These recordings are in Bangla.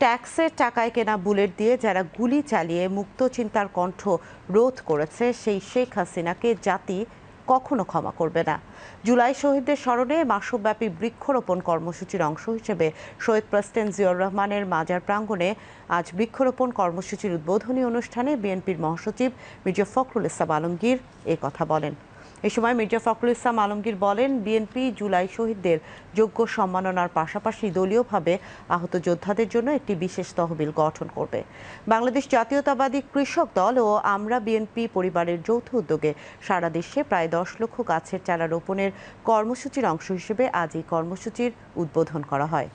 ট্যাক্সের টাকায় কেনা বুলেট দিয়ে যারা গুলি চালিয়ে মুক্ত চিন্তার কণ্ঠ রোধ করেছে সেই শেখ হাসিনাকে জাতি কখনো ক্ষমা করবে না। জুলাই শহীদদের স্মরণে মাসব্যাপী বৃক্ষরোপণ কর্মসূচির অংশ হিসেবে শহীদ প্রেসিডেন্ট জিয়াউর রহমানের মাজার প্রাঙ্গণে আজ বৃক্ষরোপণ কর্মসূচির উদ্বোধনী অনুষ্ঠানে বিএনপির মহাসচিব মির্জা ফখরুল ইসলাম আলমগীর এ কথা বলেন। এ সময় মির্জা ফখরুল ইসলাম আলমগীর বলেন, বিএনপি জুলাই শহীদদের যোগ্য সম্মাননার পাশাপাশি দলীয়ভাবে আহত যোদ্ধাদের জন্য একটি বিশেষ তহবিল গঠন করবে। বাংলাদেশ জাতীয়তাবাদী কৃষক দল ও আমরা বিএনপি পরিবারের যৌথ উদ্যোগে সারা দেশে প্রায় 10 লক্ষ গাছের চারা রোপণের কর্মসূচির অংশ হিসেবে আজ এই কর্মসূচির উদ্বোধন করা হয়।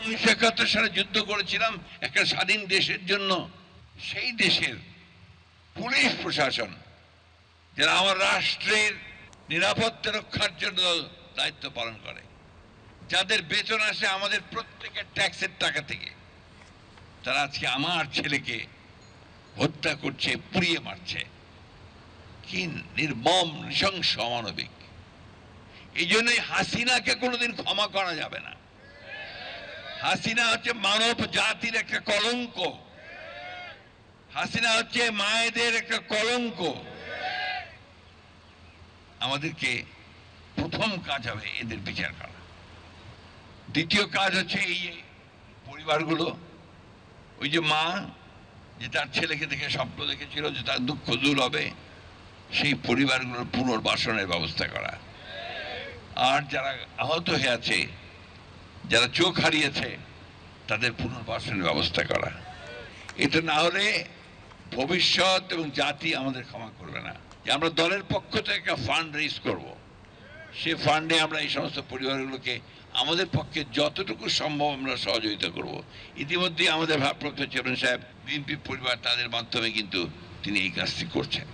1971 সালে যুদ্ধ করেছিলাম একটা স্বাধীন দেশের জন্য। সেই দেশের পুলিশ প্রশাসন যারা আমার রাষ্ট্রের নিরাপত্তা রক্ষার জন্য দায়িত্ব পালন করে, যাদের বেতন আসে আমাদের প্রত্যেকের ট্যাক্সের টাকা থেকে, তারা আজকে আমার ছেলেকে হত্যা করছে, পুড়িয়ে মারছে। কি নির্মম, নৃশংস, অমানবিক! এই জন্যই হাসিনাকে কোনোদিন ক্ষমা করা যাবে না। হাসিনা হচ্ছে মানব জাতির একটা কলঙ্ক। হাসিনা হচ্ছে মায়েদের একটা কলঙ্ক। আমাদেরকে প্রথম কাজ হবে এদের বিচার করা। দ্বিতীয় কাজ হচ্ছে এই পরিবারগুলো, ওই যে মা যে তার ছেলেকে দেখে স্বপ্ন দেখেছিল যে তার দুঃখ দূর হবে, সেই পরিবারগুলোর পুনর্বাসনের ব্যবস্থা করা। আর যারা আহত হয়ে আছে, যারা চোখ হারিয়েছে, তাদের পুনর্বাসনের ব্যবস্থা করা। এটা না হলে ভবিষ্যৎ এবং জাতি আমাদের ক্ষমা করবে না। আমরা দলের পক্ষ থেকে একটা ফান্ড রেজ করব। সে ফান্ডে আমরা এই সমস্ত পরিবারগুলোকে আমাদের পক্ষে যতটুকু সম্ভব আমরা সহযোগিতা করব। ইতিমধ্যে আমাদের ভারপ্রাপ্ত চেয়ারম্যান সাহেব বিএনপি পরিবার তাদের মাধ্যমে কিন্তু তিনি এই কাজটি করছেন।